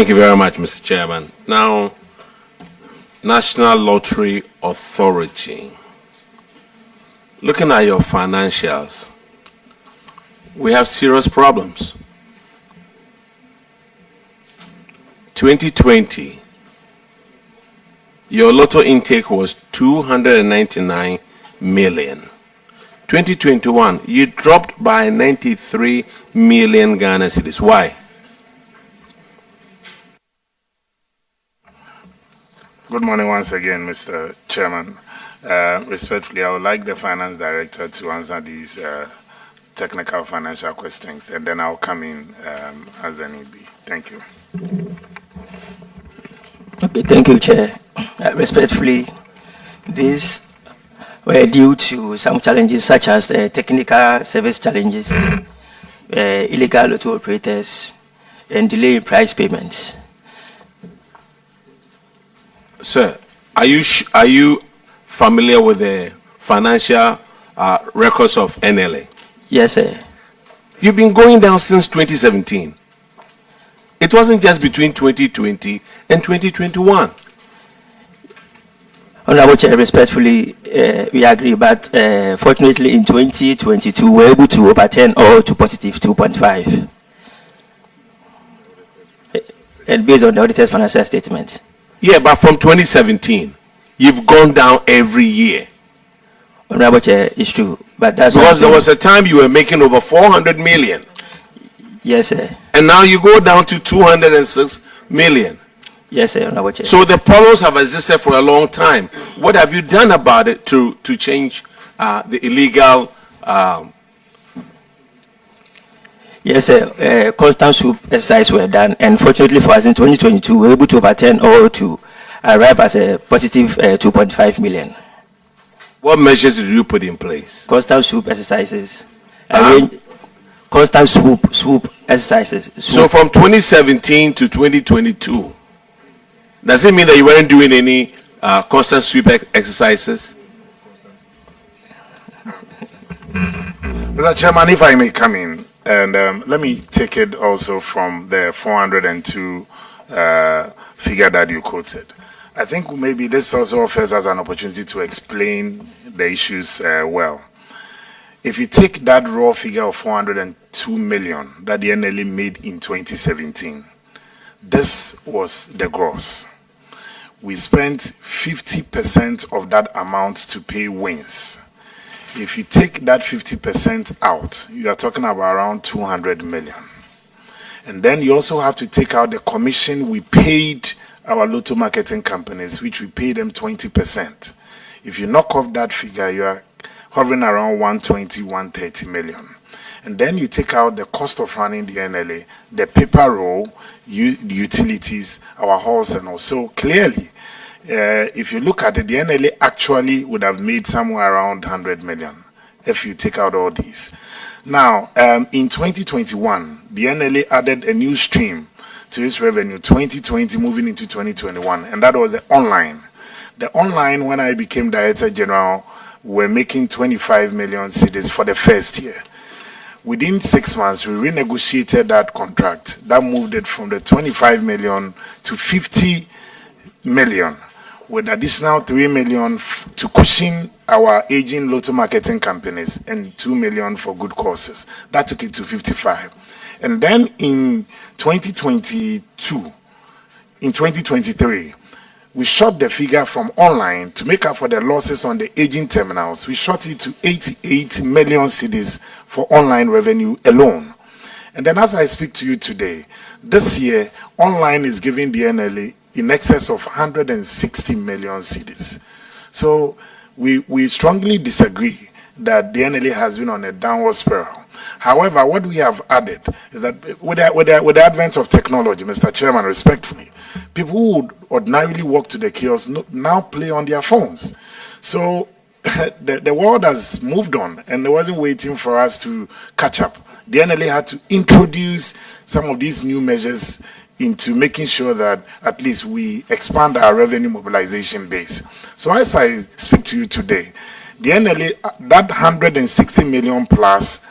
Thank you very much, Mr. Chairman. Now, National Lottery Authority. Looking at your financials, we have serious problems. 2020, your lotto intake was 299 million. 2021, you dropped by 93 million Ghana cedis. Why? Good morning once again, Mr. Chairman. Respectfully, I would like the Finance Director to answer these technical financial questions, and then I'll come in as the need be. Thank you. Okay, thank you, Chair. Respectfully, these were due to some challenges such as technical service challenges, illegal lotto operators, and delay in prize payments. Sir, are you familiar with the financial records of NLA? Yes, sir. You've been going down since 2017. It wasn't just between 2020 and 2021. Honorable Chair, respectfully, we agree, but fortunately in 2022, we were able to overturn all to positive 2.5. And based on the auditor's financial statement. Yeah, but from 2017, you've gone down every year. Honorable Chair, it's true, but that's because there was a time you were making over 400 million. Yes, sir. And now you go down to 206 million. Yes, sir, Honorable Chair. So the problems have existed for a long time. What have you done about it to change the illegal? Yes, sir. Constant swoop exercise were done, and fortunately for us in 2022, we were able to overturn all to arrive at a positive 2.5 million. What measures did you put in place? Constant swoop exercises. Constant swoop exercises. So from 2017 to 2022, does it mean that you weren't doing any constant sweep exercises? Mr. Chairman, if I may come in, and let me take it also from the 402 figure that you quoted. I think maybe this also offers us an opportunity to explain the issues well. If you take that raw figure of 402 million that the NLA made in 2017, this was the gross. We spent 50% of that amount to pay wins. If you take that 50% out, you are talking about around 200 million. And then you also have to take out the commission we paid our lotto marketing companies, which we paid them 20%. If you knock off that figure, you are hovering around 120, 130 million. And then you take out the cost of running the NLA, the paper roll, the utilities, our halls, and also clearly, if you look at it, the NLA actually would have made somewhere around 100 million if you take out all these. Now, in 2021, the NLA added a new stream to its revenue, 2020 moving into 2021, and that was the online. The online, when I became Director General, were making 25 million cedis for the first year. Within 6 months, we renegotiated that contract. That moved it from the 25 million to 50 million, with additional 3 million to cushion our aging lotto marketing companies and 2 million for good causes. That took it to 55. And then in 2022, in 2023, we shot the figure from online to make up for the losses on the aging terminals. We shot it to 88 million cedis for online revenue alone. And then as I speak to you today, this year, online is giving the NLA in excess of 160 million cedis. So we strongly disagree that the NLA has been on a downward spiral. However, what we have added is that with the advent of technology, Mr. Chairman, respectfully, people who would ordinarily walk to the kiosk now play on their phones. So the world has moved on, and it wasn't waiting for us to catch up. The NLA had to introduce some of these new measures into making sure that at least we expand our revenue mobilization base. So as I speak to you today, the NLA, that 160 million plus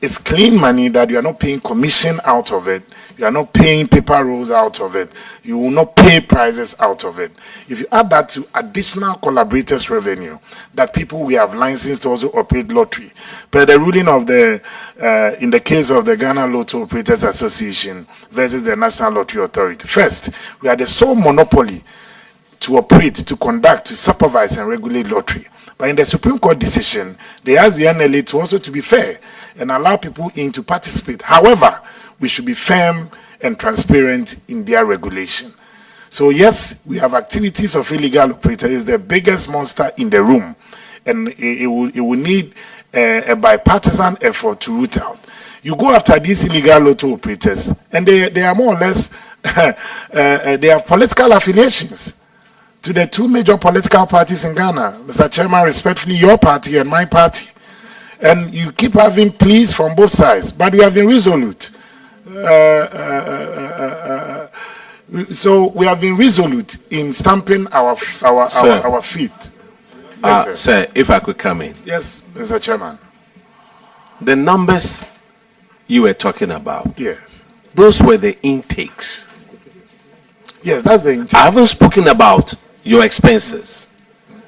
it's clean money that you are not paying commission out of it. You are not paying paper rolls out of it. You will not pay prizes out of it. If you add that to additional collaborators' revenue, that people we have licensed to also operate lottery, per the ruling of the, in the case of the Ghana Lotto Operators Association versus the National Lottery Authority. First, we are the sole monopoly to operate, to conduct, to supervise and regulate lottery. But in the Supreme Court decision, they asked the NLA to also to be fair and allow people in to participate. However, we should be firm and transparent in their regulation. So yes, we have activities of illegal operators. It's the biggest monster in the room, and it will need a bipartisan effort to root out. You go after these illegal lotto operators, and they are more or less they have political affiliations to the two major political parties in Ghana. Mr. Chairman, respectfully, your party and my party. And you keep having pleas from both sides, but we have been resolute. So we have been resolute in stamping our feet. Yes, sir, if I could come in. Yes, Mr. Chairman. The numbers you were talking about, Yes. those were the intakes. Yes, that's the intake. I haven't spoken about your expenses.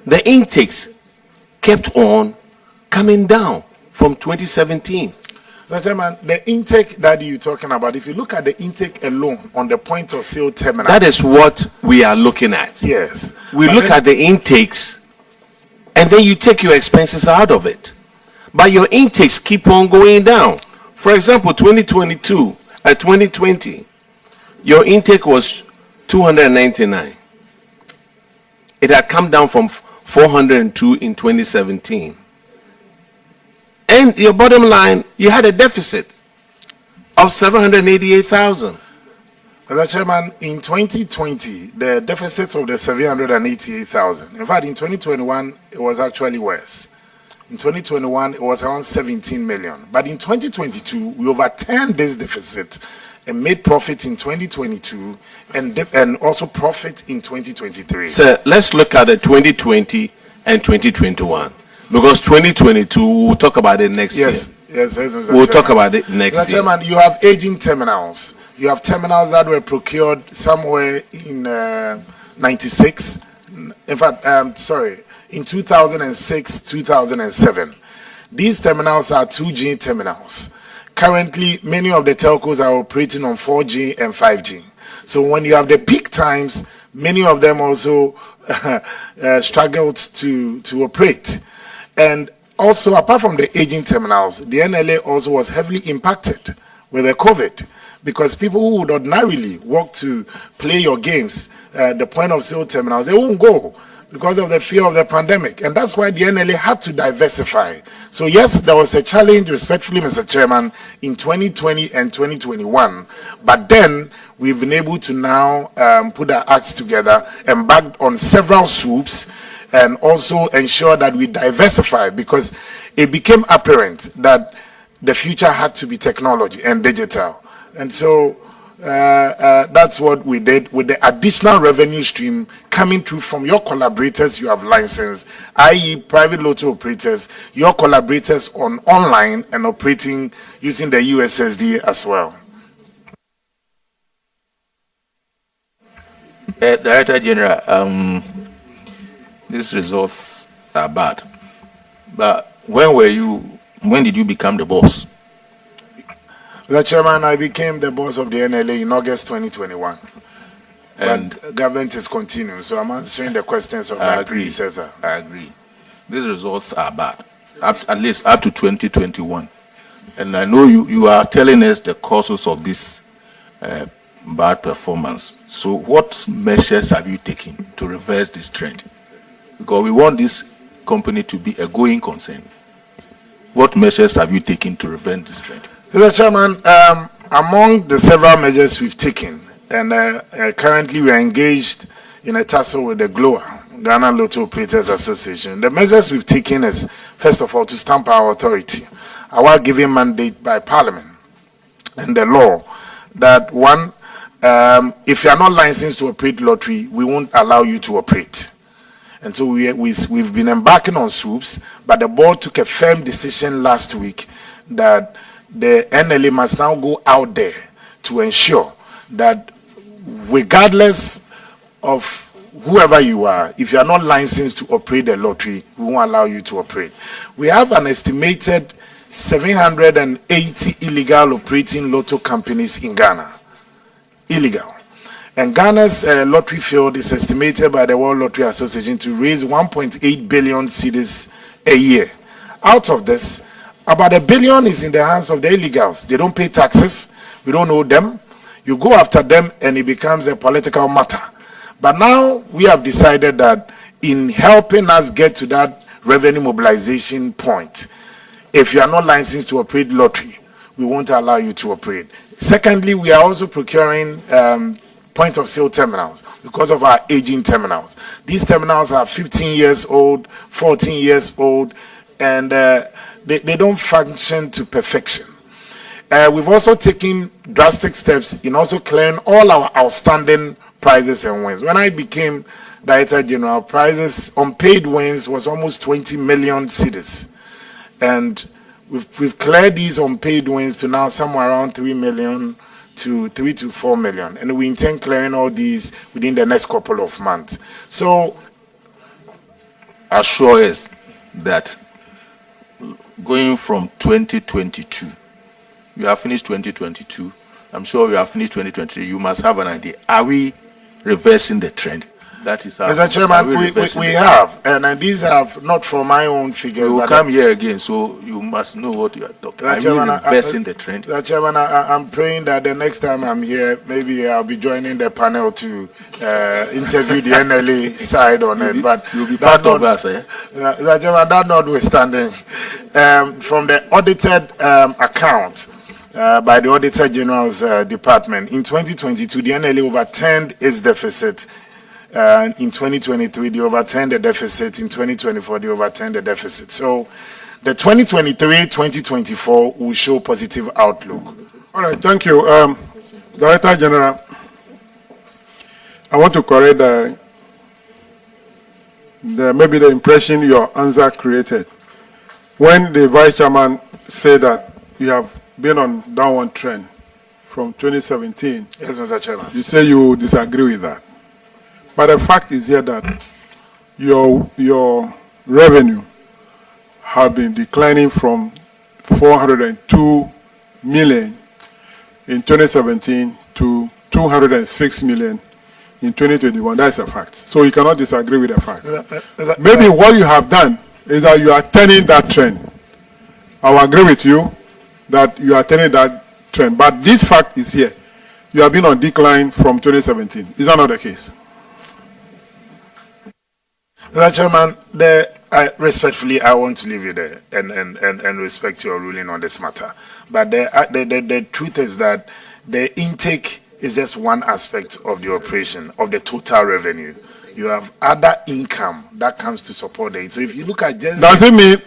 The intakes kept on coming down from 2017. Mr. Chairman, the intake that you're talking about, if you look at the intake alone on the point of sale terminal. That is what we are looking at. Yes. We look at the intakes and then you take your expenses out of it. But your intakes keep on going down. For example, 2020, your intake was 299. It had come down from 402 in 2017. And your bottom line, you had a deficit of 788,000. Mr. Chairman, in 2020, the deficit of the 788,000. In fact, in 2021, it was actually worse. In 2021, it was around 17 million. But in 2022, we overturned this deficit and made profit in 2022 and also profit in 2023. Sir, let's look at the 2020 and 2021. Because 2022, we'll talk about it next year. Yes, Mr. We'll Chairman. talk about it next Mr. year. Chairman, you have aging terminals. You have terminals that were procured somewhere in 96. In fact, in 2006, 2007. These terminals are 2G terminals. Currently, many of the telcos are operating on 4G and 5G. So when you have the peak times, many of them also struggled to operate. And also, apart from the aging terminals, the NLA also was heavily impacted with the COVID, because people who would ordinarily walk to play your games, the point of sale terminal, they won't go because of the fear of the pandemic. And that's why the NLA had to diversify. So yes, there was a challenge, respectfully, Mr. Chairman, in 2020 and 2021. But then we've been able to now put our acts together, embarked on several swoops, and also ensure that we diversify, because it became apparent that the future had to be technology and digital. And so that's what we did with the additional revenue stream coming through from your collaborators you have licensed, i.e. private lotto operators, your collaborators on online and operating using the USSD as well. Director General, these results are bad. But when did you become the boss? Mr. Chairman, I became the boss of the NLA in August 2021. And government is continuing, so I'm answering the questions of my predecessor. I agree. These results are bad, at least up to 2021. And I know you are telling us the causes of this bad performance. So what measures have you taken to reverse this trend? Because we want this company to be a going concern. What measures have you taken to prevent this trend? Mr. Chairman, among the several measures we've taken, and currently we are engaged in a tussle with the GLOA, Ghana Lotto Operators Association. The measures we've taken is, first of all, to stamp our authority, our given mandate by Parliament and the law, that one, if you are not licensed to operate lottery, we won't allow you to operate. And so we've been embarking on swoops, but the board took a firm decision last week that the NLA must now go out there to ensure that regardless of whoever you are, if you are not licensed to operate the lottery, we won't allow you to operate. We have an estimated 780 illegal operating lotto companies in Ghana. Illegal. And Ghana's lottery field is estimated by the World Lottery Association to raise 1.8 billion cedis a year. Out of this, about $1 billion is in the hands of the illegals. They don't pay taxes. We don't owe them. You go after them and it becomes a political matter. But now we have decided that in helping us get to that revenue mobilization point, if you are not licensed to operate lottery, we won't allow you to operate. Secondly, we are also procuring point of sale terminals because of our aging terminals. These terminals are 15 years old, 14 years old, and they don't function to perfection. We've also taken drastic steps in also clearing all our outstanding prizes and wins. When I became Director General, prizes on paid wins was almost 20 million cedis. And we've cleared these unpaid wins to now somewhere around 3 million to 3 to 4 million. And we intend clearing all these within the next couple of months. So assure us that going from 2022, you have finished 2022, I'm sure you have finished 2023, you must have an idea. Are we reversing the trend? That is how. Mr. Chairman, we have, and these are not from my own figures. You will come here again, so you must know what you are talking about. Are we reversing the trend? Mr. Chairman, I'm praying that the next time I'm here, maybe I'll be joining the panel to interview the NLA side on it. But you'll be part of us, eh? Mr. Chairman, that notwithstanding, from the audited account by the Auditor General's Department, in 2022, the NLA overturned its deficit. In 2023, they overturned the deficit. In 2024, they overturned the deficit. So the 2023-2024 will show positive outlook. All right, thank you. Director General, I want to correct maybe the impression your answer created. When the Vice Chairman said that you have been on downward trend from 2017, yes, Mr. Chairman, you say you disagree with that. But the fact is here that your revenue have been declining from 402 million in 2017 to 206 million in 2021. That's a fact. So you cannot disagree with the fact. Maybe what you have done is that you are turning that trend. I will agree with you that you are turning that trend. But this fact is here. You have been on decline from 2017. Is that not the case? Mr. Chairman, respectfully, I want to leave you there and respect your ruling on this matter. But the truth is that the intake is just one aspect of the operation, of the total revenue. You have other income that comes to support it. So if you look at just does it mean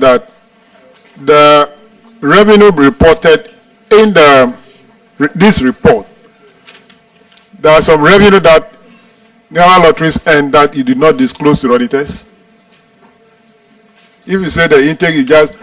that the revenue reported in this report, there are some revenue that Ghana Lotteries and that you did not disclose to auditors? If you say the intake is just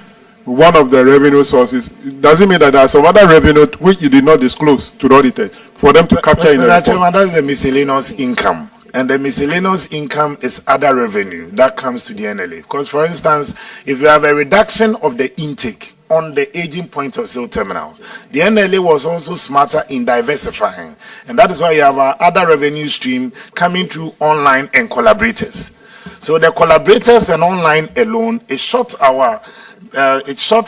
one of the revenue sources, it doesn't mean that there are some other revenue which you did not disclose to the auditors for them to capture in the report. Chairman, that's the miscellaneous income. And the miscellaneous income is other revenue that comes to the NLA. Because, for instance, if you have a reduction of the intake on the aging point of sale terminals, the NLA was also smarter in diversifying. And that is why you have our other revenue stream coming through online and collaborators. So the collaborators and online alone, it shot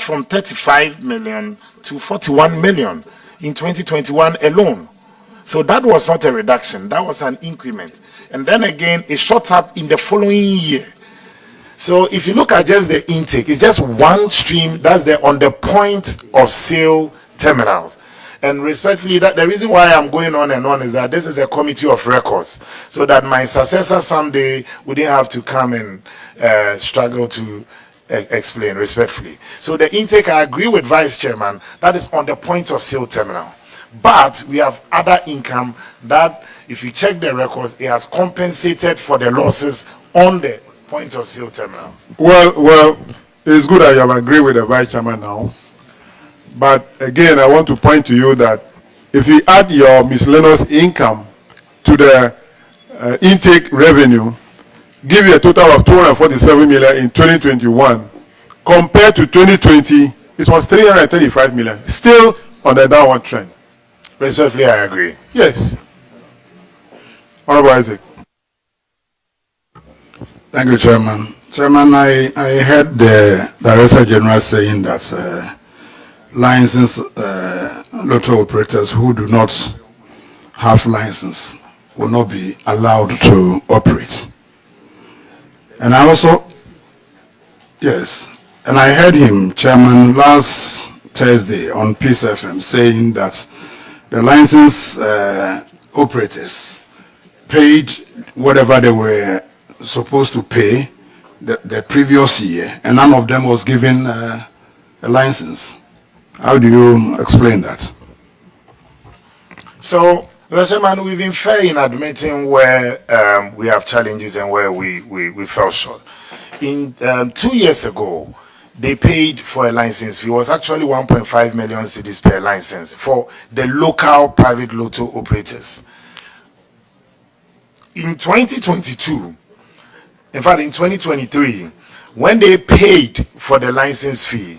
from 35 million to 41 million in 2021 alone. So that was not a reduction, that was an increment. And then again, it shot up in the following year. So if you look at just the intake, it's just one stream, that's on the point of sale terminals. And respectfully, that the reason why I'm going on and on is that this is a committee of records, so that my successor someday wouldn't have to come and struggle to explain respectfully. So the intake, I agree with Vice Chairman, that is on the point of sale terminal. But we have other income that, if you check the records, it has compensated for the losses on the point of sale terminals. Well, it's good that you have agreed with the Vice Chairman now. But again, I want to point to you that if you add your miscellaneous income to the intake revenue, give you a total of 247 million in 2021. Compared to 2020, it was 335 million. Still on the downward trend. Respectfully, I agree. Yes. Honorable Isaac. Thank you, Chairman. Chairman, I heard the Director General saying that licensed lottery operators who do not have license will not be allowed to operate. And I also, yes, and I heard him, Chairman, last Thursday on Peace FM saying that the licensed operators paid whatever they were supposed to pay the previous year, and none of them was given a license. How do you explain that? So, Mr. Chairman, we've been fair in admitting where we have challenges and where we fell short. In 2 years ago, they paid for a license fee. It was actually 1.5 million cedis per license for the local private lotto operators. In 2022, in fact, in 2023, when they paid for the license fee,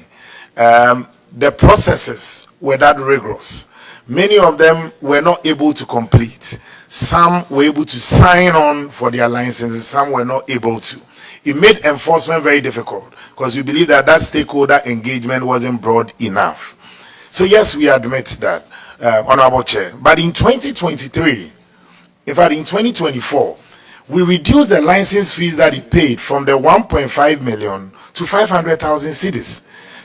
the processes were that rigorous. Many of them were not able to complete. Some were able to sign on for their licenses, some were not able to. It made enforcement very difficult because we believe that that stakeholder engagement wasn't broad enough. So yes, we admit that, Honorable Chair. But in 2023, in fact, in 2024, we reduced the license fees that it paid from the 1.5 million to 500,000 cedis,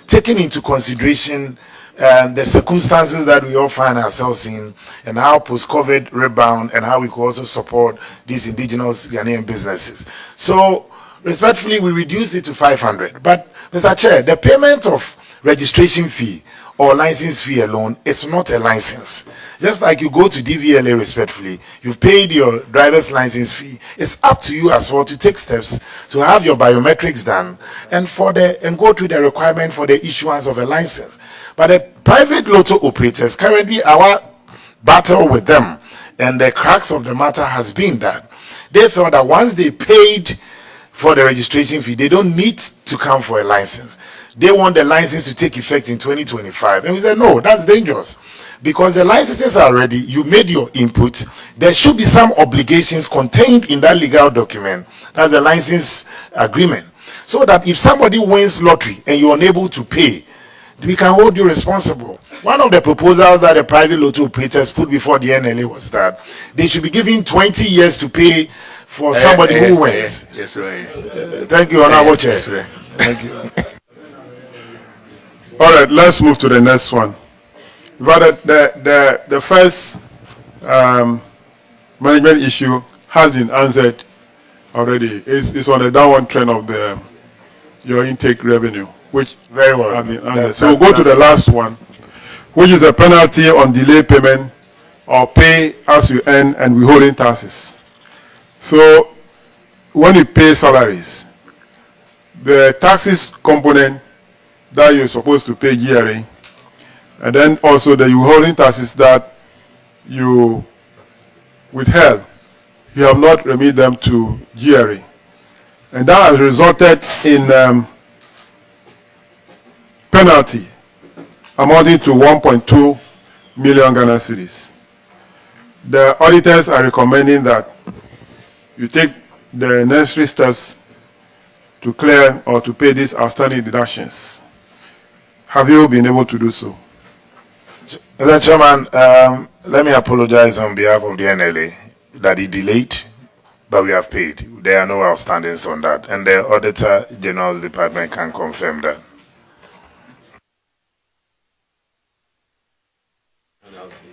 taking into consideration the circumstances that we all find ourselves in and how post-COVID rebound and how we could also support these indigenous Ghanaian businesses. So, respectfully, we reduced it to 500. But, Mr. Chair, the payment of registration fee or license fee alone is not a license. Just like you go to DVLA respectfully, you've paid your driver's license fee. It's up to you as well to take steps to have your biometrics done and go through the requirement for the issuance of a license. But the private lotto operators, currently our battle with them and the crux of the matter has been that they felt that once they paid for the registration fee, they don't need to come for a license. They want the license to take effect in 2025. And we said, no, that's dangerous. Because the licenses are ready, you made your input, there should be some obligations contained in that legal document, that's the license agreement. So that if somebody wins lottery and you're unable to pay, we can hold you responsible. One of the proposals that the private lotto operators put before the NLA was that they should be given 20 years to pay for somebody who wins. Yes, right. Thank you, Honorable Chair. Yes, right. Thank you. All right, let's move to the next one. But the first management issue has been answered already. It's on the downward trend of your intake revenue, which Very well. have been answered. So we'll go to the last one, which is a penalty on delay payment or pay as you earn and withholding taxes. So when you pay salaries, the taxes component that you're supposed to pay GRA, and then also the withholding taxes that you withheld, you have not remitted them to GRA. And that has resulted in penalty amounting to 1.2 million Ghana cedis. The auditors are recommending that you take the necessary steps to clear or to pay these outstanding deductions. Have you been able to do so? Mr. Chairman, let me apologize on behalf of the NLA that it delayed, but we have paid. There are no outstandings on that, and the Auditor General's Department can confirm that.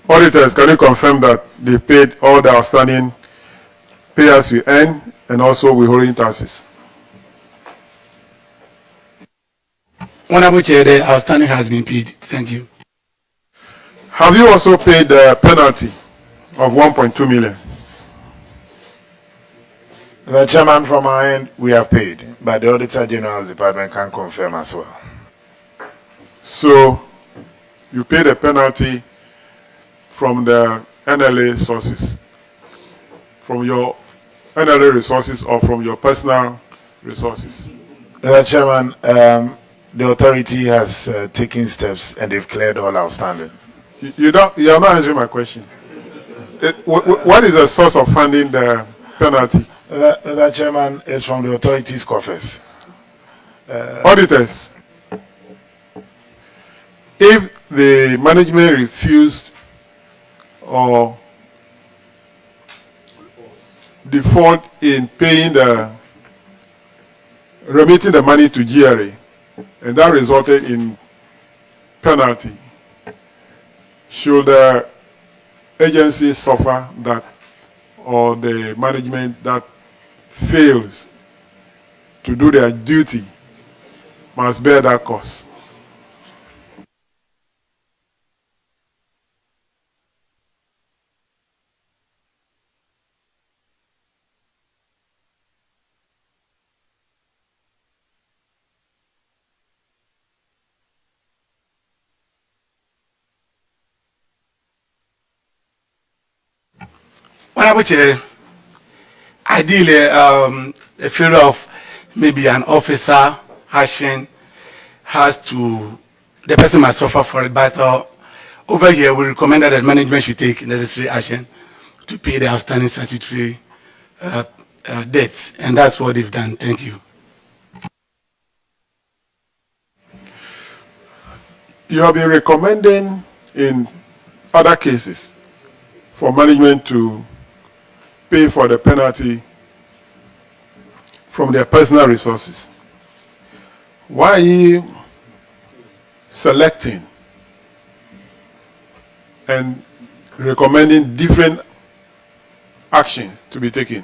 Auditors, can you confirm that they paid all the outstanding pay as you earn and also withholding taxes? Honorable Chair, the outstanding has been paid. Thank you. Have you also paid the penalty of 1.2 million? The chairman, from our end, we have paid, but the Auditor General's department can confirm as well. So you pay the penalty from the NLA sources, from your NLA resources or from your personal resources? Mr. Chairman, the authority has taken steps and they've cleared all outstanding. You are not answering my question. What is the source of funding the penalty? Mr. Chairman, it's from the authority's coffers. Auditors, if the management refused or default in paying remitting the money to GRA, and that resulted in penalty, should the agency suffer that, or the management that fails to do their duty must bear that cost? Honorable Chair, ideally, a failure of maybe an officer action the person must suffer for it, but over here we recommend that management should take necessary action to pay the outstanding statutory debts, and that's what they've done. Thank you. You have been recommending in other cases for management to pay for the penalty from their personal resources. Why are you selecting and recommending different actions to be taken?